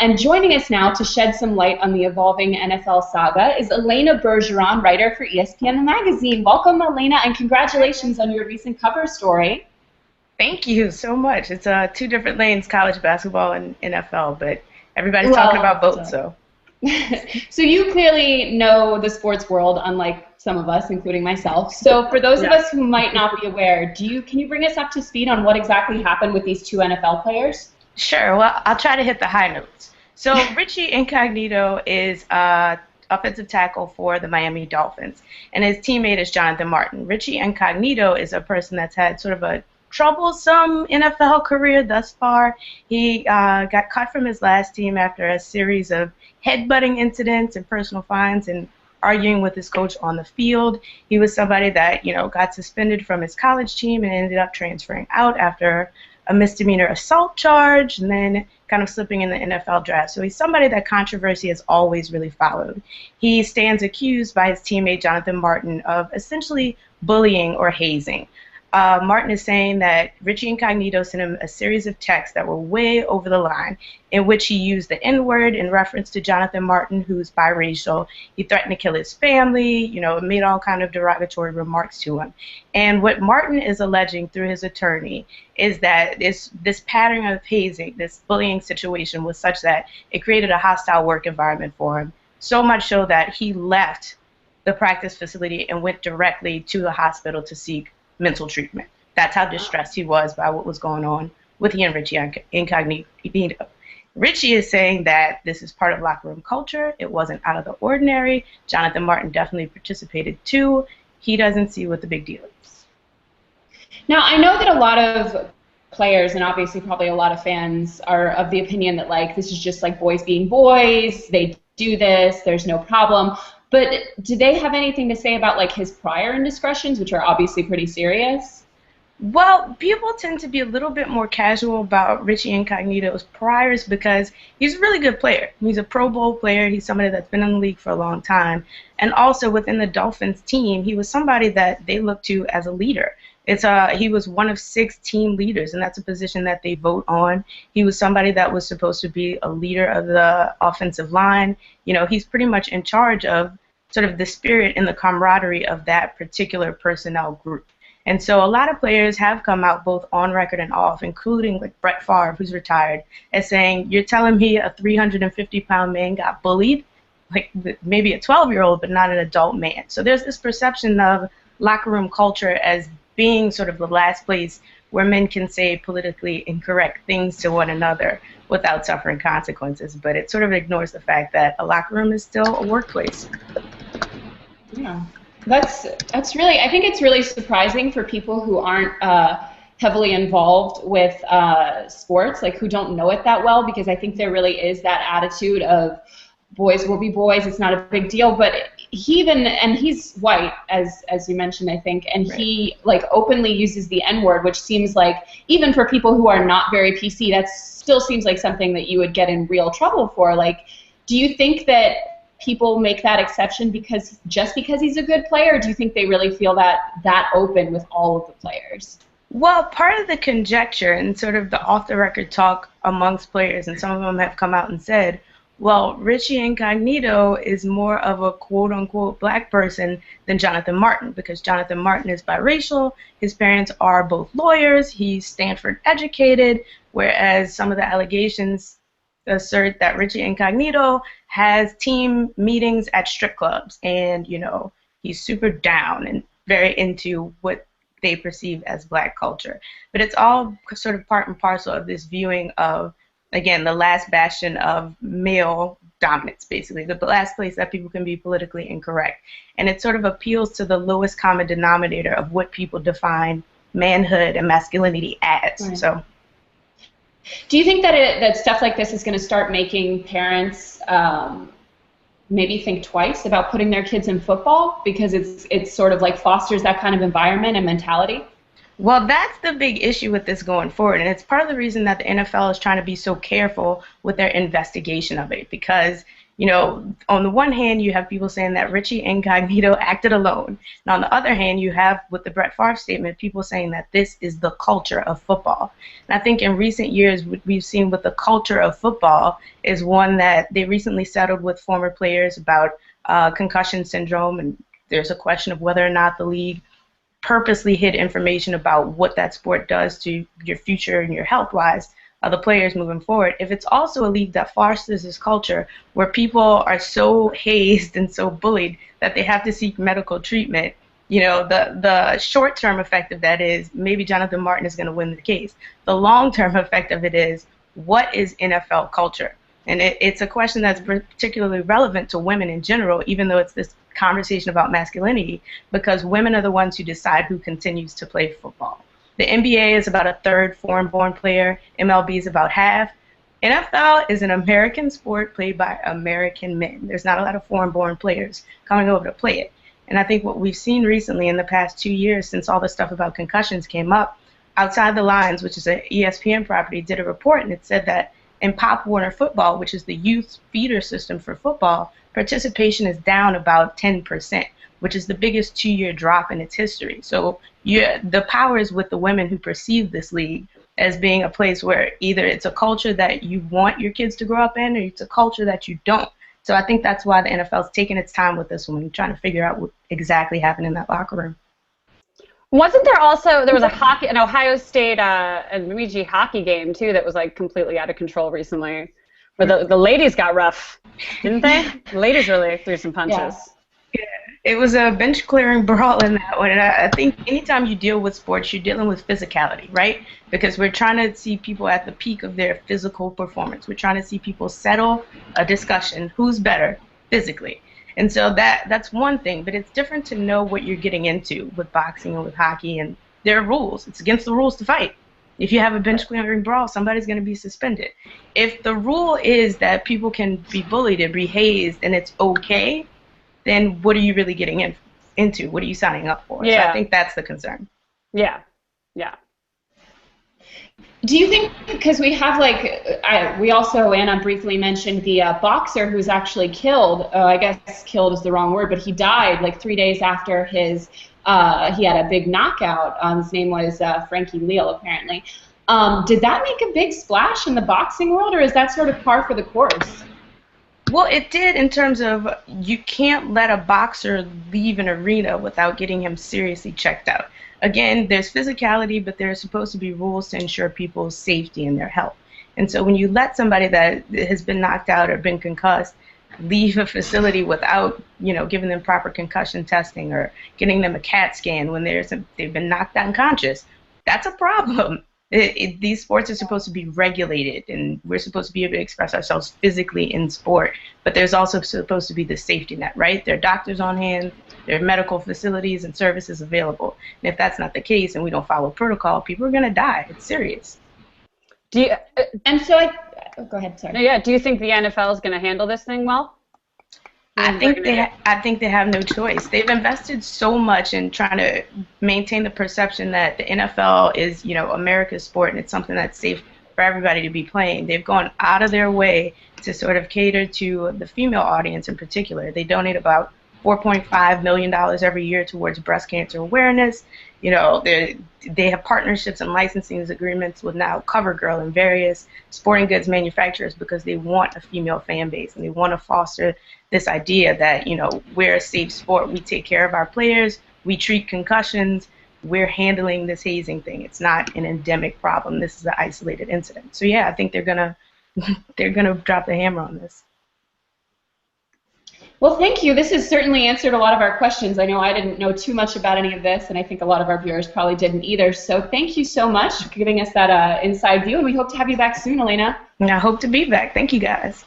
And joining us now to shed some light on the evolving NFL saga is Elena Bergeron, writer for ESPN The Magazine. Welcome, Elena, and congratulations on your recent cover story. Thank you so much. It's two different lanes, college basketball and NFL, but everybody's talking about both, so. So you clearly know the sports world, unlike some of us, including myself. So for those of us who might not be aware, can you bring us up to speed on what exactly happened with these two NFL players? Sure. Well, I'll try to hit the high notes. So Richie Incognito is offensive tackle for the Miami Dolphins, and his teammate is Jonathan Martin. Richie Incognito is a person that's had sort of a troublesome NFL career thus far. He got cut from his last team after a series of headbutting incidents and personal fines and arguing with his coach on the field. He was somebody that, got suspended from his college team and ended up transferring out after a misdemeanor assault charge and then kind of slipping in the NFL draft. So he's somebody that controversy has always really followed. He stands accused by his teammate Jonathan Martin of essentially bullying or hazing. Martin is saying that Richie Incognito sent him a series of texts that were way over the line, in which he used the N-word in reference to Jonathan Martin, who's biracial. He threatened to kill his family, made all kind of derogatory remarks to him. And what Martin is alleging through his attorney is that this pattern of hazing, this bullying situation, was such that it created a hostile work environment for him, so much so that he left the practice facility and went directly to the hospital to seek mental treatment. That's how distressed he was by what was going on with he and Richie Incognito. Richie is saying that this is part of locker room culture. It wasn't out of the ordinary. Jonathan Martin definitely participated too. He doesn't see what the big deal is. Now, I know that a lot of players, and obviously probably a lot of fans, are of the opinion that, this is just like boys being boys. They do this. There's no problem. But do they have anything to say about his prior indiscretions, which are obviously pretty serious? Well, people tend to be a little bit more casual about Richie Incognito's priors because he's a really good player. He's a Pro Bowl player. He's somebody that's been in the league for a long time. And also within the Dolphins team, he was somebody that they look to as a leader. He was one of 6 team leaders, and that's a position that they vote on. He was somebody that was supposed to be a leader of the offensive line. He's pretty much in charge of sort of the spirit and the camaraderie of that particular personnel group. And so a lot of players have come out both on record and off, including Brett Favre, who's retired, as saying, you're telling me a 350-pound man got bullied? Maybe a 12-year-old, but not an adult man. So there's this perception of locker room culture as being sort of the last place where men can say politically incorrect things to one another without suffering consequences. But it sort of ignores the fact that a locker room is still a workplace. Yeah, that's really, I think it's really surprising for people who aren't heavily involved with sports, who don't know it that well, because I think there really is that attitude of boys will be boys, it's not a big deal. But he's white, as you mentioned, I think, and right. He openly uses the N-word, which seems even for people who are not very PC, that still seems like something that you would get in real trouble for. Do you think that people make that exception just because he's a good player, or do you think they really feel that open with all of the players? Well, part of the conjecture and sort of the off-the-record talk amongst players, and some of them have come out and said, well, Richie Incognito is more of a quote-unquote black person than Jonathan Martin, because Jonathan Martin is biracial, his parents are both lawyers, he's Stanford educated, whereas some of the allegations assert that Richie Incognito has team meetings at strip clubs, and he's super down and very into what they perceive as black culture. But it's all sort of part and parcel of this viewing of, again, the last bastion of male dominance, basically, the last place that people can be politically incorrect. And it sort of appeals to the lowest common denominator of what people define manhood and masculinity as. Right. So, do you think that that stuff like this is going to start making parents maybe think twice about putting their kids in football, because it's sort of fosters that kind of environment and mentality? Well, that's the big issue with this going forward, and it's part of the reason that the NFL is trying to be so careful with their investigation of it, because On the one hand, you have people saying that Richie Incognito acted alone. And on the other hand, you have, with the Brett Favre statement, people saying that this is the culture of football. And I think in recent years, what we've seen with the culture of football is one that they recently settled with former players about concussion syndrome. And there's a question of whether or not the league purposely hid information about what that sport does to your future and your health-wise. The players moving forward. If it's also a league that fosters this culture where people are so hazed and so bullied that they have to seek medical treatment, the short-term effect of that is maybe Jonathan Martin is going to win the case. The long-term effect of it is, what is NFL culture? And it's a question that's particularly relevant to women in general, even though it's this conversation about masculinity, because women are the ones who decide who continues to play football. The NBA is about a third foreign-born player. MLB is about half. NFL is an American sport played by American men. There's not a lot of foreign-born players coming over to play it. And I think what we've seen recently in the past 2 years, since all the stuff about concussions came up, Outside the Lines, which is an ESPN property, did a report, and it said that in Pop Warner football, which is the youth feeder system for football, participation is down about 10%. Which is the biggest 2-year drop in its history. So the power is with the women who perceive this league as being a place where either it's a culture that you want your kids to grow up in, or it's a culture that you don't. So I think that's why the NFL's taking its time with this one, trying to figure out what exactly happened in that locker room. Wasn't there also, there was an Ohio State and Luigi hockey game, too, that was like completely out of control recently, where the ladies got rough, didn't they? The ladies really threw some punches. Yeah. It was a bench-clearing brawl in that one, and I think anytime you deal with sports, you're dealing with physicality, right? Because we're trying to see people at the peak of their physical performance. We're trying to see people settle a discussion, who's better physically. And so that's one thing, but it's different to know what you're getting into with boxing and with hockey, and there are rules. It's against the rules to fight. If you have a bench-clearing brawl, somebody's going to be suspended. If the rule is that people can be bullied and be hazed and it's okay, then what are you really getting into? What are you signing up for? Yeah. So I think that's the concern. Yeah. Do you think, because we have we also, Anna briefly mentioned the boxer who was actually killed, I guess killed is the wrong word, but he died like 3 days after he had a big knockout. His name was Frankie Leal, apparently. Did that make a big splash in the boxing world, or is that sort of par for the course? Well, it did in terms of you can't let a boxer leave an arena without getting him seriously checked out. Again, there's physicality, but there's supposed to be rules to ensure people's safety and their health. And so when you let somebody that has been knocked out or been concussed leave a facility without, giving them proper concussion testing or getting them a CAT scan when they've been knocked unconscious, that's a problem. These sports are supposed to be regulated, and we're supposed to be able to express ourselves physically in sport, but there's also supposed to be the safety net, right? There are doctors on hand, there are medical facilities and services available, and if that's not the case and we don't follow protocol, people are going to die. It's serious. Go ahead, sorry. No, yeah. Do you think the NFL is going to handle this thing well? I think they have no choice. They've invested so much in trying to maintain the perception that the NFL is, America's sport, and it's something that's safe for everybody to be playing. They've gone out of their way to sort of cater to the female audience in particular. They donate about $4.5 million every year towards breast cancer awareness. They have partnerships and licensing agreements with now CoverGirl and various sporting goods manufacturers because they want a female fan base, and they want to foster this idea that, we're a safe sport. We take care of our players. We treat concussions. We're handling this hazing thing. It's not an endemic problem. This is an isolated incident. So yeah, I think they're gonna drop the hammer on this. Well, thank you. This has certainly answered a lot of our questions. I know I didn't know too much about any of this, and I think a lot of our viewers probably didn't either. So thank you so much for giving us that inside view, and we hope to have you back soon, Elena. And I hope to be back. Thank you, guys.